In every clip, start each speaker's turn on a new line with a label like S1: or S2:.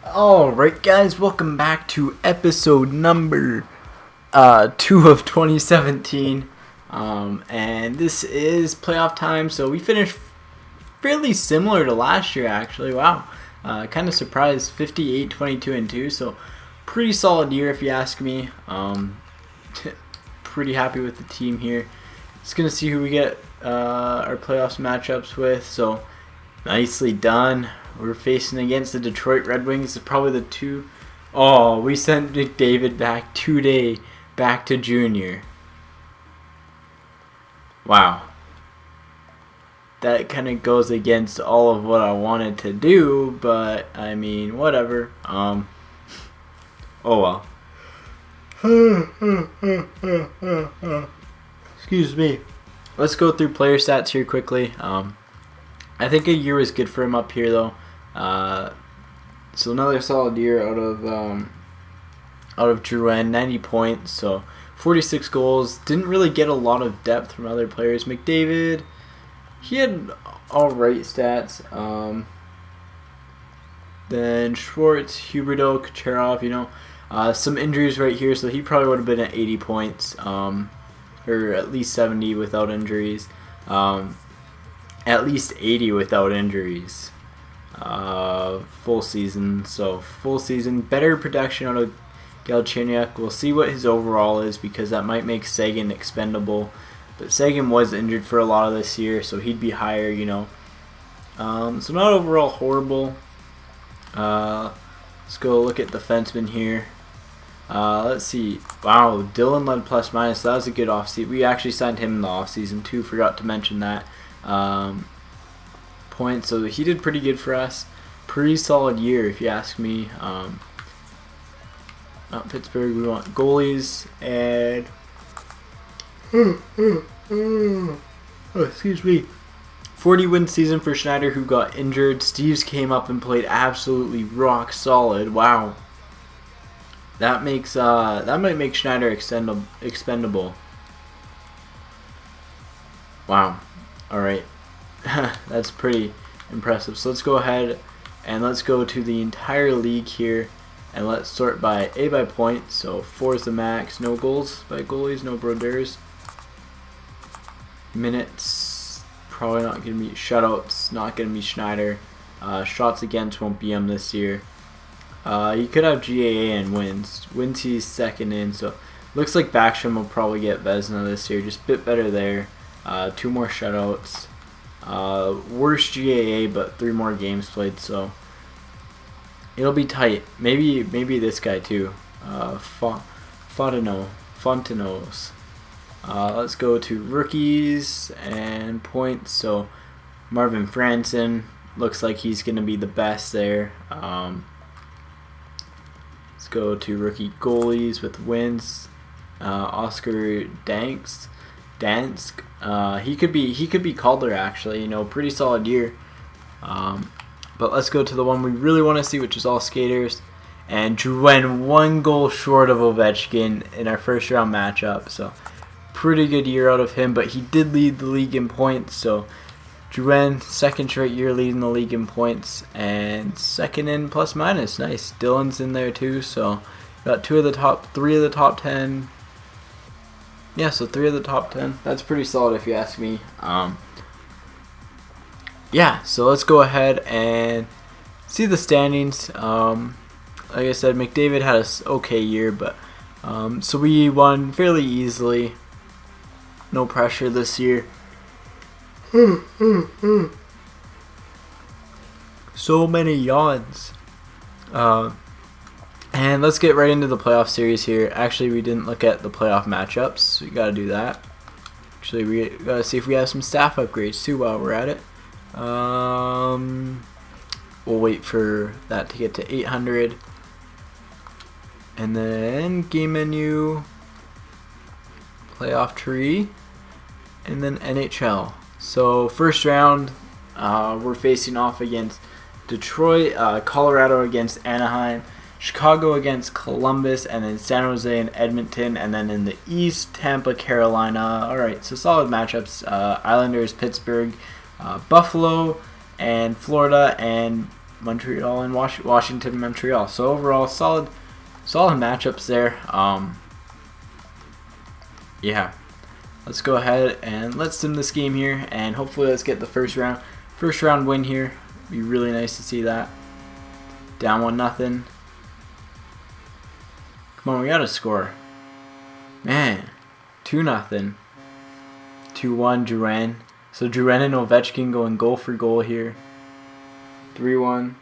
S1: Alright guys, welcome back to episode number 2 of 2017. And this is playoff time, so we finished fairly similar to last year actually. Wow. Kind of surprised, 58, 22, and 2, so pretty solid year if you ask me. Pretty happy with the team here. Just going to see who we get our playoffs matchups with, so nicely done. We're facing against the Detroit Red Wings. It's probably the two. Oh, we sent McDavid back 2 days back to junior. Wow. That kind of goes against all of what I wanted to do, but I mean, whatever. Oh well. Excuse me. Let's go through player stats here quickly. I think a year was good for him up here though. So another solid year out of Drouin, 90 points, so 46 goals. Didn't really get a lot of depth from other players. McDavid, he had alright stats. Then Schwartz, Huberdeau, Kucherov, some injuries right here, so he probably would have been at 80 points, or at least 70 without injuries. At least 80 without injuries. Full season. So full season, better production out of Galchenyuk. We'll see what his overall is because that might make Seguin expendable. But Seguin was injured for a lot of this year, so he'd be higher, So not overall horrible. Let's go look at defenseman here. Let's see. Wow, Dylan led plus minus. That was a good offseason. We actually signed him in the offseason too. Forgot to mention that. Points. So he did pretty good for us. Pretty solid year if you ask me. Not Pittsburgh. We want goalies and excuse me. 40-win season for Schneider, who got injured. Steves came up and played absolutely rock solid. Wow. That might make Schneider expendable. Wow. Alright. That's pretty impressive. So let's go ahead and let's go to the entire league here. And let's sort by points. So 4 is the max. No goals by goalies. No Brodeurs. Minutes. Probably not going to be shutouts. Not going to be Schneider. Shots against won't be him this year. You could have GAA and wins. Wins he's second in. So looks like Backstrom will probably get Vezina this year. Just a bit better there. 2 more shutouts. Worse GAA, but 3 more games played, so it'll be tight. Maybe this guy too. Fontenos. Let's go to rookies and points. So Marvin Franson looks like he's gonna be the best there. Let's go to rookie goalies with wins. Oscar Dansk. He could be Calder actually. Pretty solid year. But let's go to the one we really want to see, which is all skaters. And Drouin 1 goal short of Ovechkin in our first round matchup. So pretty good year out of him. But he did lead the league in points. So Drouin, second straight year leading the league in points and second in plus minus. Nice. Dylan's in there too. So got 3 of the top 10. Yeah, so 3 of the top 10. That's pretty solid if you ask me. Yeah, so let's go ahead and see the standings. Like I said, McDavid had an okay year, but so we won fairly easily. No pressure this year. So many yawns. And let's get right into the playoff series here. Actually, we didn't look at the playoff matchups. So we gotta do that. Actually, we gotta see if we have some staff upgrades too while we're at it. We'll wait for that to get to 800. And then game menu, playoff tree, and then NHL. So first round, we're facing off against Detroit, Colorado against Anaheim, Chicago against Columbus, and then San Jose and Edmonton, and then in the East, Tampa, Carolina. Alright, so solid matchups. Islanders, Pittsburgh, Buffalo, and Florida, and Montreal and Washington, Montreal. So overall, solid matchups there. Yeah, let's go ahead and let's sim this game here, and hopefully let's get the first round win here. Be really nice to see that. Down 1-0. Come on, we gotta score. Man, 2-0. 2-1 Duran. So Duran and Ovechkin going goal for goal here. 3-1.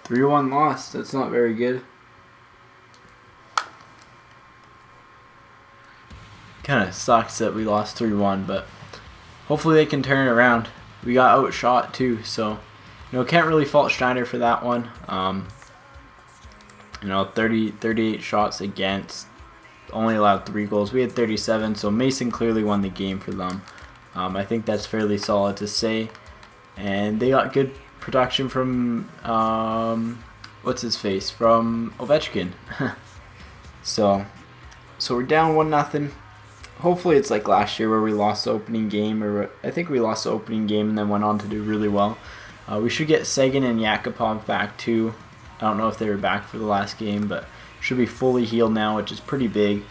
S1: 3-1 loss. That's not very good. Kind of sucks that we lost 3-1, but hopefully they can turn it around. We got outshot too, so can't really fault Schneider for that one. 38 shots against, only allowed 3 goals. We had 37, so Mason clearly won the game for them. I think that's fairly solid to say. And they got good production from what's his face, from Ovechkin. so we're down 1-0. Hopefully it's like last year where we lost the opening game, or I think we lost the opening game and then went on to do really well. We should get Sagan and Yakupov back too. I don't know if they were back for the last game, but should be fully healed now, which is pretty big.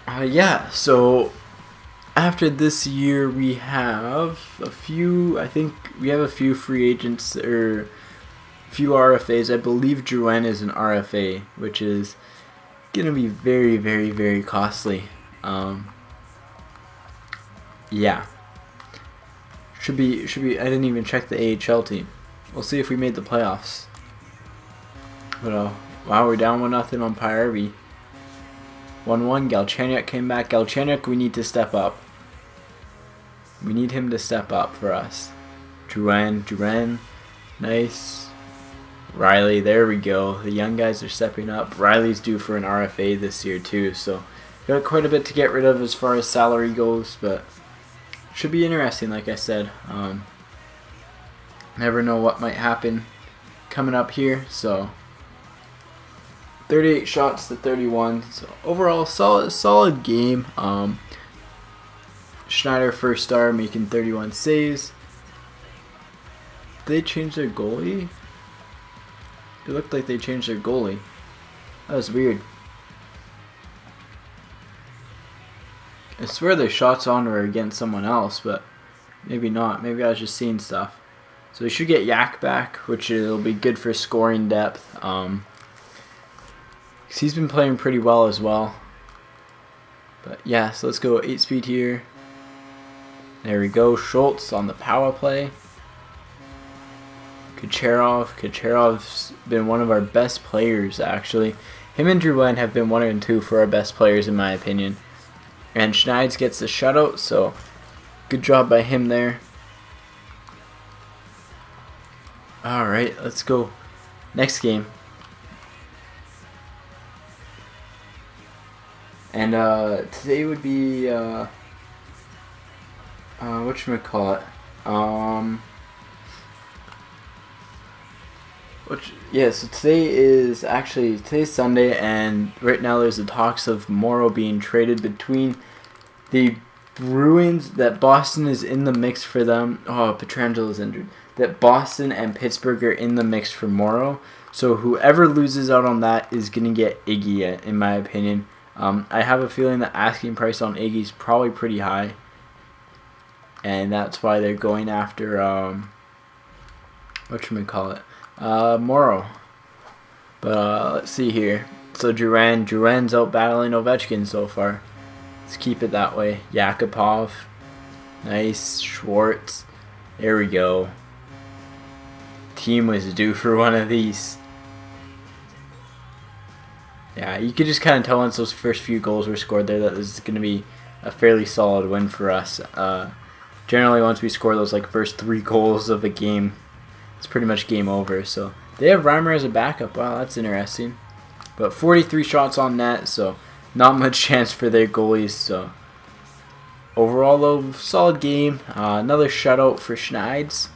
S1: Yeah, so after this year we have a few, I think we have a few free agents, or few RFAs. I believe Drouin is an RFA, which is going to be very, very, very costly. Yeah. Should be. I didn't even check the AHL team. We'll see if we made the playoffs. But wow, we're down 1-0 on Pyarvi. 1-1. Galchenyuk came back. Galchenyuk, we need to step up. We need him to step up for us. Duran, nice. Riley, there we go. The young guys are stepping up. Riley's due for an RFA this year too, so got quite a bit to get rid of as far as salary goes, but should be interesting, like I said. Never know what might happen coming up here. So 38 shots to 31. So overall, solid game. Schneider first star, making 31 saves. Did they change their goalie? It looked like they changed their goalie. That was weird. I swear their shots on were against someone else, but maybe not. Maybe I was just seeing stuff. So we should get Yak back, which will be good for scoring depth. 'Cause he's been playing pretty well as well. But yeah, so let's go 8 speed here. There we go. Schultz on the power play. Kucherov's been one of our best players, actually. Him and Drouin have been 1 and 2 for our best players, in my opinion. And Schneids gets the shutout, so good job by him there. Alright, let's go. Next game. And today would be whatchamacallit? So today's Sunday, and right now there's the talks of Morrow being traded between the Bruins, that Boston is in the mix for them. Oh, Pietrangelo is injured. That Boston and Pittsburgh are in the mix for Morrow. So whoever loses out on that is going to get Iggy, in my opinion. I have a feeling the asking price on Iggy is probably pretty high. And that's why they're going after, Morrow. But let's see here. So Duran's out battling Ovechkin so far. Let's keep it that way. Yakupov. Nice. Schwartz. There we go. Team was due for one of these. Yeah, you could just kind of tell once those first few goals were scored there that this is going to be a fairly solid win for us. Generally, once we score those first 3 goals of a game, it's pretty much game over. So they have Reimer as a backup. Wow, that's interesting. But 43 shots on net, so not much chance for their goalies. So overall, though, solid game. Another shutout for Schneids,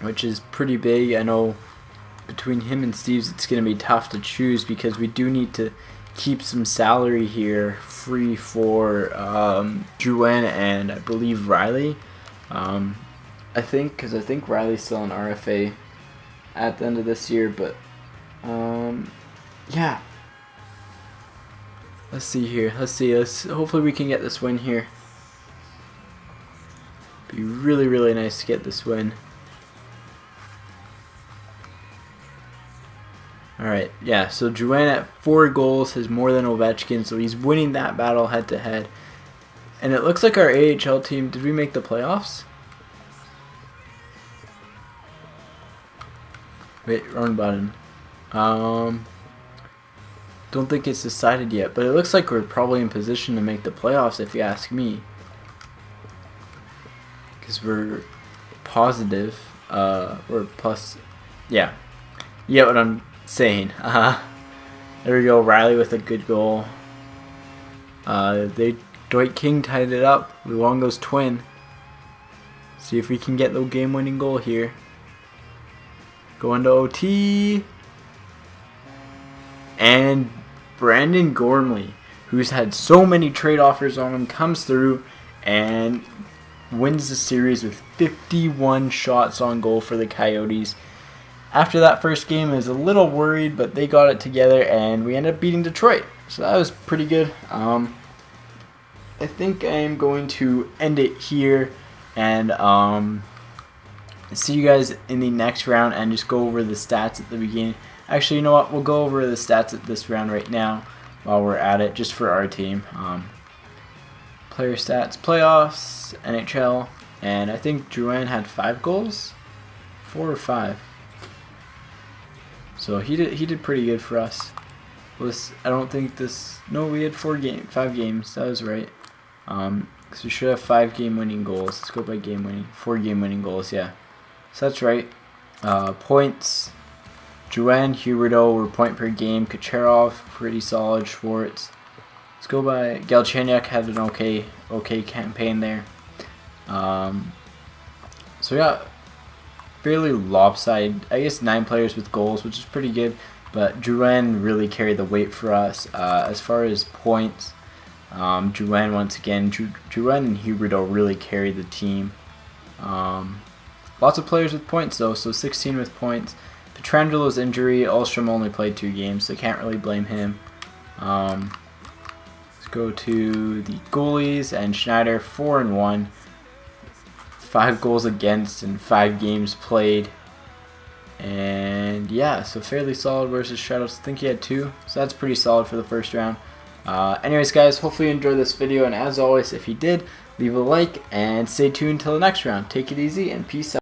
S1: which is pretty big. I know between him and Steves, it's going to be tough to choose because we do need to keep some salary here free for Drouin and I believe Riley. I think Riley's still an RFA at the end of this year, but yeah. Let's see here. Let's hopefully we can get this win here. Be really nice to get this win. Alright, yeah, so Drouin at 4 goals has more than Ovechkin, so he's winning that battle head to head. And it looks like our AHL team, did we make the playoffs? Wait, wrong button. Don't think it's decided yet, but it looks like we're probably in position to make the playoffs if you ask me. Because we're positive, we're plus, yeah. You get what I'm saying. There we go, Riley with a good goal. Dwight King tied it up. Luongo's twin. See if we can get the game-winning goal here. Going to OT. And Brandon Gormley, who's had so many trade offers on him, comes through and wins the series with 51 shots on goal for the Coyotes. After that first game, I was a little worried, but they got it together and we ended up beating Detroit. So that was pretty good. I think I am going to end it here and see you guys in the next round and just go over the stats at the beginning. Actually, you know what? We'll go over the stats at this round right now while we're at it, just for our team. Player stats, playoffs, NHL, and I think Drouin had 5 goals, 4 or 5. So he did pretty good for us. I don't think this. No, we had 5 games. That was right. Because we should have 5 game-winning goals. Let's go by game-winning. 4 game-winning goals. Yeah. So that's right. Points. Drouin, Huberdeau were point per game. Kucherov, pretty solid. Schwartz. Let's go by Galchenyuk, had an okay campaign there. So yeah, fairly lopsided. I guess 9 players with goals, which is pretty good. But Drouin really carried the weight for us. As far as points, Drouin once again. Drouin and Huberdeau really carried the team. Lots of players with points though, so 16 with points. Petrangelo's injury, Alstrom only played 2 games, so can't really blame him. Let's go to the goalies, and Schneider 4-1, 5 goals against in 5 games played. And yeah, so fairly solid versus Shadows. I think he had 2, so that's pretty solid for the first round. Anyways guys, hopefully you enjoyed this video, and as always, if you did, leave a like and stay tuned until the next round. Take it easy and peace out.